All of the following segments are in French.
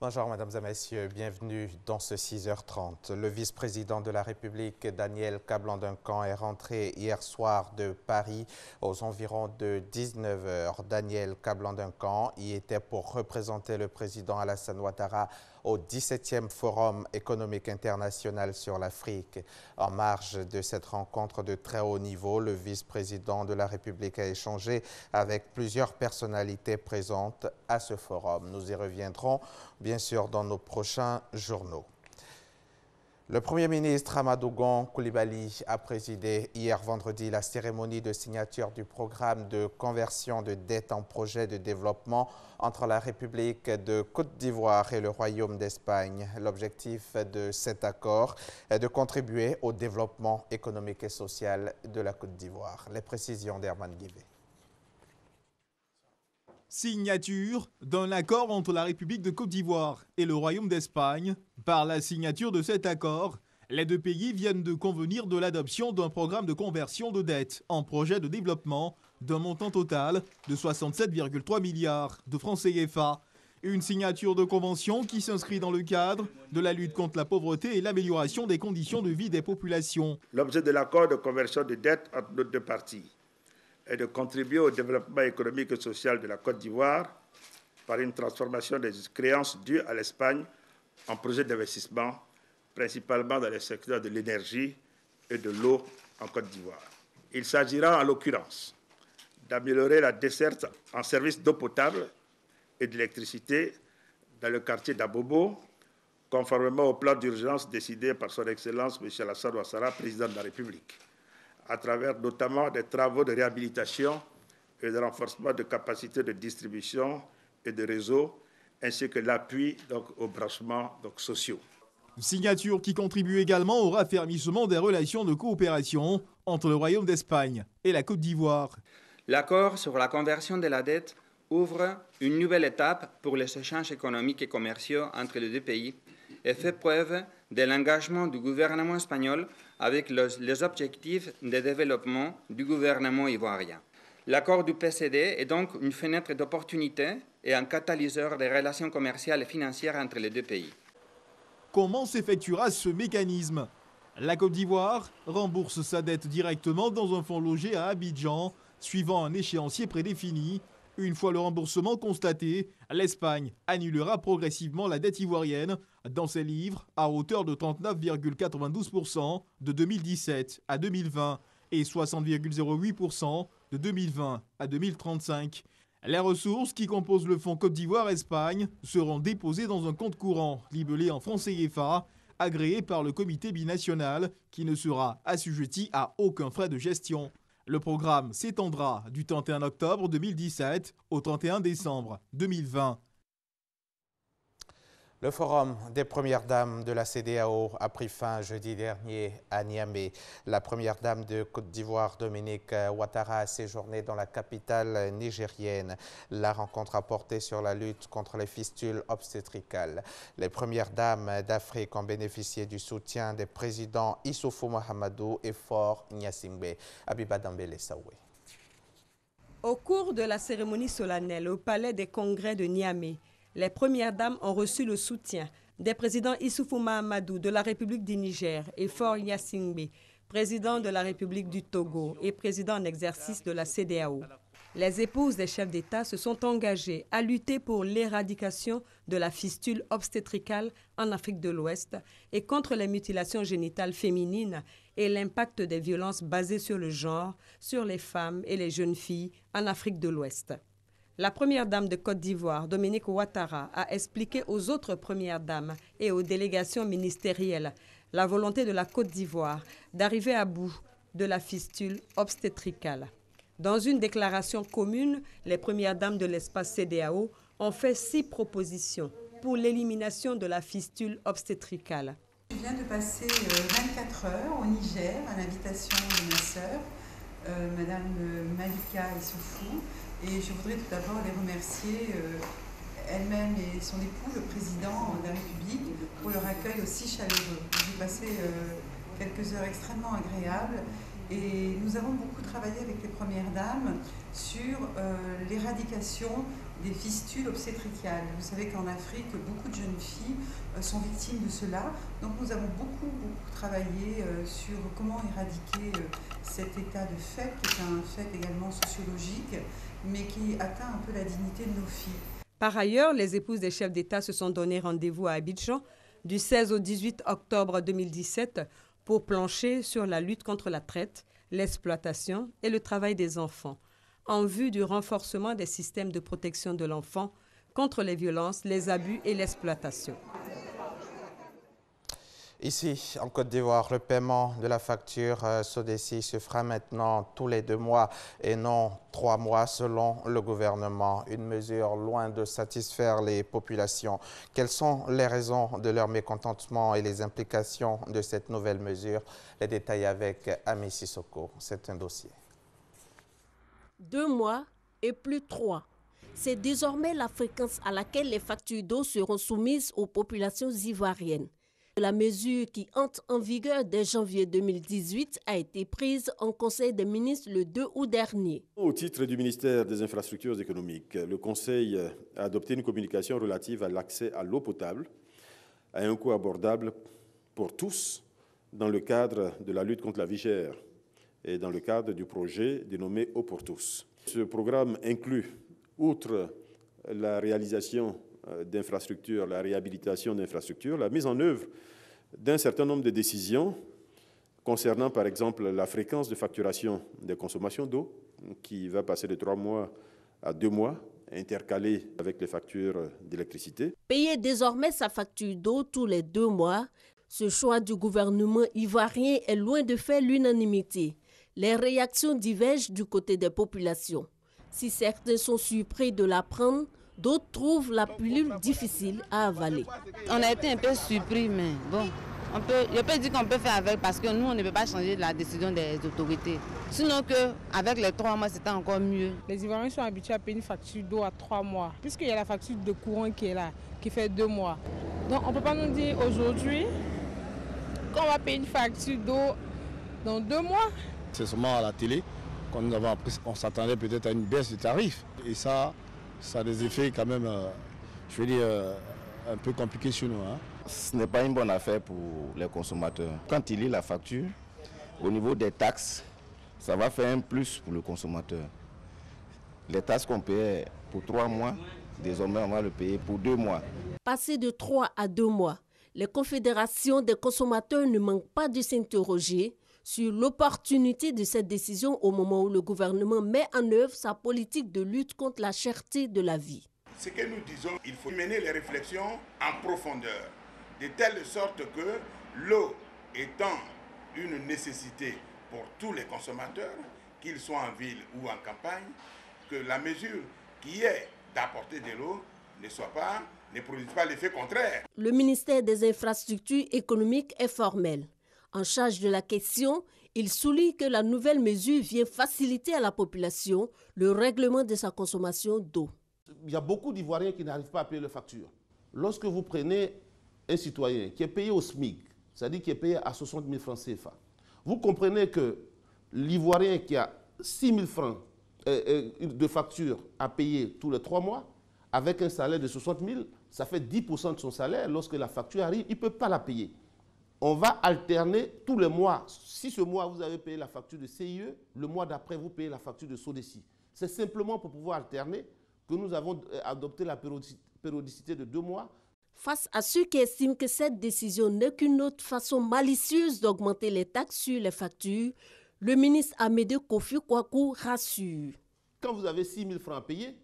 Bonjour Mesdames et Messieurs, bienvenue dans ce 6h30. Le vice-président de la République, Daniel Kablan-Duncan, est rentré hier soir de Paris aux environs de 19h. Daniel Kablan-Duncan y était pour représenter le président Alassane Ouattara au 17e Forum économique international sur l'Afrique. En marge de cette rencontre de très haut niveau, le vice-président de la République a échangé avec plusieurs personnalités présentes à ce forum. Nous y reviendrons bien sûr dans nos prochains journaux. Le Premier ministre Amadou Gon Coulibaly a présidé hier vendredi la cérémonie de signature du programme de conversion de dette en projet de développement entre la République de Côte d'Ivoire et le Royaume d'Espagne. L'objectif de cet accord est de contribuer au développement économique et social de la Côte d'Ivoire. Les précisions d'Herman Guivet. Signature d'un accord entre la République de Côte d'Ivoire et le Royaume d'Espagne. Par la signature de cet accord, les deux pays viennent de convenir de l'adoption d'un programme de conversion de dette en projet de développement d'un montant total de 67,3 milliards de francs CFA. Une signature de convention qui s'inscrit dans le cadre de la lutte contre la pauvreté et l'amélioration des conditions de vie des populations. L'objet de l'accord de conversion de dette entre nos deux parties est de contribuer au développement économique et social de la Côte d'Ivoire par une transformation des créances dues à l'Espagne en projets d'investissement, principalement dans les secteurs de l'énergie et de l'eau en Côte d'Ivoire. Il s'agira en l'occurrence d'améliorer la desserte en services d'eau potable et d'électricité dans le quartier d'Abobo, conformément au plan d'urgence décidé par son Excellence M. Alassane Ouattara, président de la République, à travers notamment des travaux de réhabilitation et de renforcement de capacités de distribution et de réseau, ainsi que l'appui aux branchements sociaux. Signature qui contribue également au raffermissement des relations de coopération entre le Royaume d'Espagne et la Côte d'Ivoire. L'accord sur la conversion de la dette ouvre une nouvelle étape pour les échanges économiques et commerciaux entre les deux pays et fait preuve de l'engagement du gouvernement espagnol avec les objectifs de développement du gouvernement ivoirien. L'accord du PCD est donc une fenêtre d'opportunité et un catalyseur des relations commerciales et financières entre les deux pays. Comment s'effectuera ce mécanisme? La Côte d'Ivoire rembourse sa dette directement dans un fonds logé à Abidjan, suivant un échéancier prédéfini. Une fois le remboursement constaté, l'Espagne annulera progressivement la dette ivoirienne dans ses livres à hauteur de 39,92% de 2017 à 2020 et 60,08% de 2020 à 2035. Les ressources qui composent le fonds Côte d'Ivoire-Espagne seront déposées dans un compte courant libellé en francs CFA, agréé par le comité binational qui ne sera assujetti à aucun frais de gestion. Le programme s'étendra du 31 octobre 2017 au 31 décembre 2020. Le forum des premières dames de la CEDEAO a pris fin jeudi dernier à Niamey. La première dame de Côte d'Ivoire, Dominique Ouattara, a séjourné dans la capitale nigérienne. La rencontre a porté sur la lutte contre les fistules obstétricales. Les premières dames d'Afrique ont bénéficié du soutien des présidents Issoufou Mahamadou et Faure Gnassingbé. Abiba Dambélé Saoué. Au cours de la cérémonie solennelle au palais des congrès de Niamey, les premières dames ont reçu le soutien des présidents Issoufou Mahamadou de la République du Niger et Faure Gnassingbé, président de la République du Togo et président en exercice de la CEDEAO. Les épouses des chefs d'État se sont engagées à lutter pour l'éradication de la fistule obstétricale en Afrique de l'Ouest et contre les mutilations génitales féminines et l'impact des violences basées sur le genre sur les femmes et les jeunes filles en Afrique de l'Ouest. La première dame de Côte d'Ivoire, Dominique Ouattara, a expliqué aux autres premières dames et aux délégations ministérielles la volonté de la Côte d'Ivoire d'arriver à bout de la fistule obstétricale. Dans une déclaration commune, les premières dames de l'espace CEDEAO ont fait 6 propositions pour l'élimination de la fistule obstétricale. Je viens de passer 24 heures au Niger à l'invitation de ma sœur, Madame Malika Issoufou. Et je voudrais tout d'abord les remercier, elle-même et son époux, le président de la République, pour leur accueil aussi chaleureux. J'ai passé quelques heures extrêmement agréables et nous avons beaucoup travaillé avec les premières dames sur l'éradication des fistules obstétricales. Vous savez qu'en Afrique, beaucoup de jeunes filles sont victimes de cela. Donc nous avons beaucoup travaillé sur comment éradiquer cet état de fait, qui est un fait également sociologique, mais qui atteint un peu la dignité de nos filles. Par ailleurs, les épouses des chefs d'État se sont donné rendez-vous à Abidjan du 16 au 18 octobre 2017 pour plancher sur la lutte contre la traite, l'exploitation et le travail des enfants, en vue du renforcement des systèmes de protection de l'enfant contre les violences, les abus et l'exploitation. Ici, en Côte d'Ivoire, le paiement de la facture SODECI se fera maintenant tous les 2 mois et non 3 mois selon le gouvernement. Une mesure loin de satisfaire les populations. Quelles sont les raisons de leur mécontentement et les implications de cette nouvelle mesure? Les détails avec Ami Sissoko. C'est un dossier. 2 mois et plus 3. C'est désormais la fréquence à laquelle les factures d'eau seront soumises aux populations ivoiriennes. La mesure qui entre en vigueur dès janvier 2018 a été prise en Conseil des ministres le 2 août dernier. Au titre du ministère des Infrastructures économiques, le Conseil a adopté une communication relative à l'accès à l'eau potable à un coût abordable pour tous dans le cadre de la lutte contre la vie chère et dans le cadre du projet dénommé Eau pour tous. Ce programme inclut, outre la réalisation d'infrastructures, la réhabilitation d'infrastructures, la mise en œuvre d'un certain nombre de décisions concernant par exemple la fréquence de facturation des consommations d'eau qui va passer de 3 mois à 2 mois, intercalée avec les factures d'électricité. Payer désormais sa facture d'eau tous les 2 mois, ce choix du gouvernement ivoirien est loin de faire l'unanimité. Les réactions divergent du côté des populations. Si certains sont surpris de l'apprendre, d'autres trouvent la pilule difficile à avaler. On a été un peu surpris, mais bon, je peux dire qu'on peut faire avec parce que nous, on ne peut pas changer la décision des autorités. Sinon qu'avec les 3 mois, c'était encore mieux. Les Ivoiriens sont habitués à payer une facture d'eau à 3 mois, puisqu'il y a la facture de courant qui est là, qui fait 2 mois. Donc on ne peut pas nous dire aujourd'hui qu'on va payer une facture d'eau dans 2 mois. C'est seulement à la télé qu'on nous avait appris, on s'attendait peut-être à une baisse du tarif. Et ça a des effets quand même, je veux dire, un peu compliqués sur nous. Ce n'est pas une bonne affaire pour les consommateurs. Quand il lit la facture, au niveau des taxes, ça va faire un plus pour le consommateur. Les taxes qu'on payait pour 3 mois, désormais on va le payer pour 2 mois. Passé de 3 à 2 mois, les confédérations des consommateurs ne manquent pas de s'interroger sur l'opportunité de cette décision au moment où le gouvernement met en œuvre sa politique de lutte contre la cherté de la vie. Ce que nous disons, il faut mener les réflexions en profondeur, de telle sorte que l'eau étant une nécessité pour tous les consommateurs, qu'ils soient en ville ou en campagne, que la mesure qui est d'apporter de l'eau ne produise pas l'effet contraire. Le ministère des Infrastructures économiques est formel. En charge de la question, il souligne que la nouvelle mesure vient faciliter à la population le règlement de sa consommation d'eau. Il y a beaucoup d'Ivoiriens qui n'arrivent pas à payer leurs factures. Lorsque vous prenez un citoyen qui est payé au SMIC, c'est-à-dire qui est payé à 60 000 francs CFA, vous comprenez que l'Ivoirien qui a 6 000 francs de facture à payer tous les 3 mois, avec un salaire de 60 000, ça fait 10% de son salaire. Lorsque la facture arrive, il ne peut pas la payer. On va alterner tous les mois. Si ce mois, vous avez payé la facture de CIE, le mois d'après, vous payez la facture de SODECI. C'est simplement pour pouvoir alterner que nous avons adopté la périodicité de 2 mois. Face à ceux qui estiment que cette décision n'est qu'une autre façon malicieuse d'augmenter les taxes sur les factures, le ministre Amédée Kofi Kwaku rassure. Quand vous avez 6 000 francs à payer,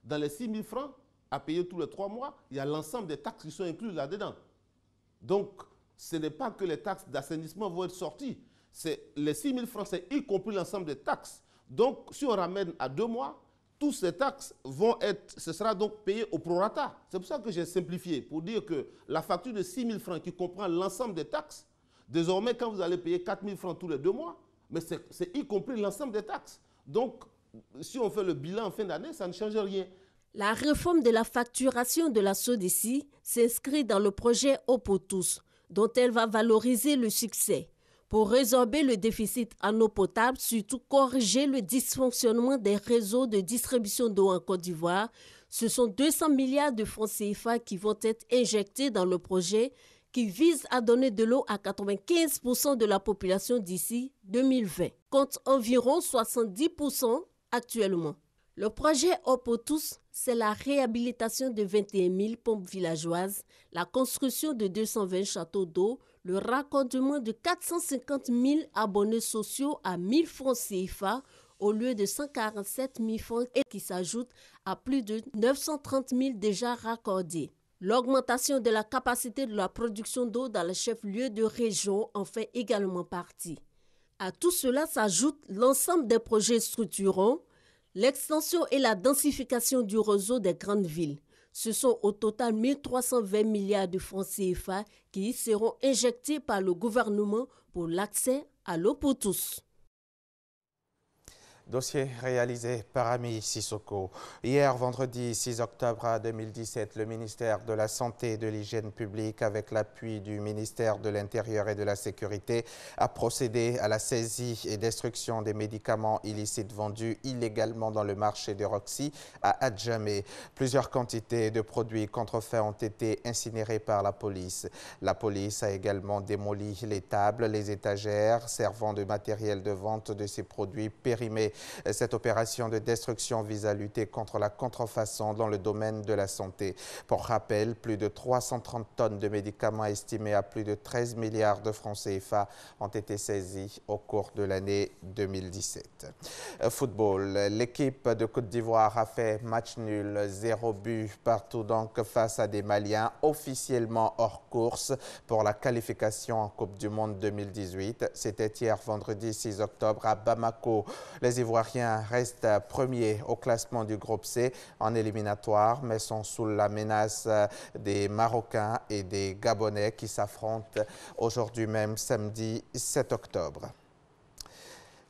dans les 6 000 francs à payer tous les 3 mois, il y a l'ensemble des taxes qui sont incluses là-dedans. Donc, ce n'est pas que les taxes d'assainissement vont être sorties. Les 6 000 francs, c'est y compris l'ensemble des taxes. Donc, si on ramène à 2 mois, toutes ces taxes ce sera donc payé au prorata. C'est pour ça que j'ai simplifié, pour dire que la facture de 6 000 francs qui comprend l'ensemble des taxes, désormais, quand vous allez payer 4 000 francs tous les 2 mois, mais c'est y compris l'ensemble des taxes. Donc, si on fait le bilan en fin d'année, ça ne change rien. La réforme de la facturation de la SODECI s'inscrit dans le projet Eau pour tous, dont elle va valoriser le succès. Pour résorber le déficit en eau potable, surtout corriger le dysfonctionnement des réseaux de distribution d'eau en Côte d'Ivoire, Ce sont 200 milliards de francs CFA qui vont être injectés dans le projet qui vise à donner de l'eau à 95% de la population d'ici 2020, contre environ 70% actuellement. Le projet Eau pour tous, c'est la réhabilitation de 21 000 pompes villageoises, la construction de 220 châteaux d'eau, le raccordement de 450 000 abonnés sociaux à 1 000 francs CFA au lieu de 147 000 francs et qui s'ajoute à plus de 930 000 déjà raccordés. L'augmentation de la capacité de la production d'eau dans les chefs-lieux de région en fait également partie. À tout cela s'ajoute l'ensemble des projets structurants, l'extension et la densification du réseau des grandes villes. Ce sont au total 1 320 milliards de francs CFA qui seront injectés par le gouvernement pour l'accès à l'eau pour tous. Dossier réalisé par Ami Sissoko. Hier, vendredi 6 octobre 2017, le ministère de la Santé et de l'Hygiène publique, avec l'appui du ministère de l'Intérieur et de la Sécurité, a procédé à la saisie et destruction des médicaments illicites vendus illégalement dans le marché de Roxy à Adjamé. Plusieurs quantités de produits contrefaits ont été incinérées par la police. La police a également démoli les tables, les étagères servant de matériel de vente de ces produits périmés. Cette opération de destruction vise à lutter contre la contrefaçon dans le domaine de la santé. Pour rappel, plus de 330 tonnes de médicaments estimés à plus de 13 milliards de francs CFA ont été saisis au cours de l'année 2017. Football, l'équipe de Côte d'Ivoire a fait match nul, 0 but partout donc face à des Maliens officiellement hors course pour la qualification en Coupe du Monde 2018. C'était hier vendredi 6 octobre à Bamako. Les Ivoiriens restent premiers au classement du groupe C en éliminatoire, mais sont sous la menace des Marocains et des Gabonais qui s'affrontent aujourd'hui même, samedi 7 octobre.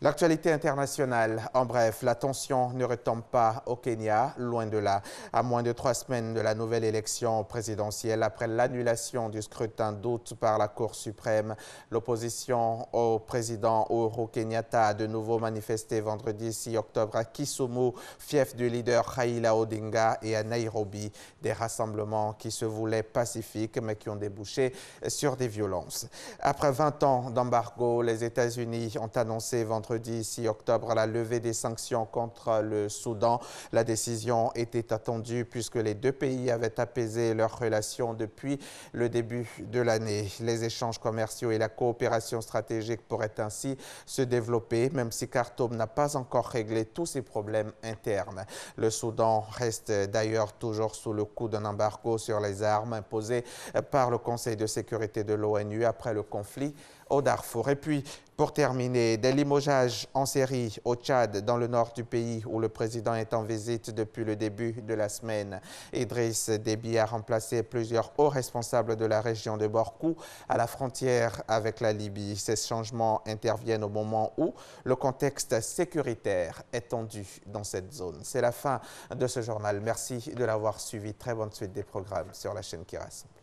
L'actualité internationale, en bref, la tension ne retombe pas au Kenya, loin de là. À moins de 3 semaines de la nouvelle élection présidentielle, après l'annulation du scrutin d'août par la Cour suprême, l'opposition au président Uhuru Kenyatta a de nouveau manifesté vendredi 6 octobre à Kisumu, fief du leader Raila Odinga, et à Nairobi. Des rassemblements qui se voulaient pacifiques mais qui ont débouché sur des violences. Après 20 ans d'embargo, les États-Unis ont annoncé vendredi 6 octobre la levée des sanctions contre le Soudan. La décision était attendue puisque les deux pays avaient apaisé leurs relations depuis le début de l'année. Les échanges commerciaux et la coopération stratégique pourraient ainsi se développer, même si Khartoum n'a pas encore réglé tous ses problèmes internes. Le Soudan reste d'ailleurs toujours sous le coup d'un embargo sur les armes imposé par le Conseil de sécurité de l'ONU après le conflit au Darfour. Et puis, pour terminer, des limogeages en série au Tchad, dans le nord du pays, où le président est en visite depuis le début de la semaine. Idriss Déby a remplacé plusieurs hauts responsables de la région de Borkou à la frontière avec la Libye. Ces changements interviennent au moment où le contexte sécuritaire est tendu dans cette zone. C'est la fin de ce journal. Merci de l'avoir suivi. Très bonne suite des programmes sur la chaîne qui rassemble.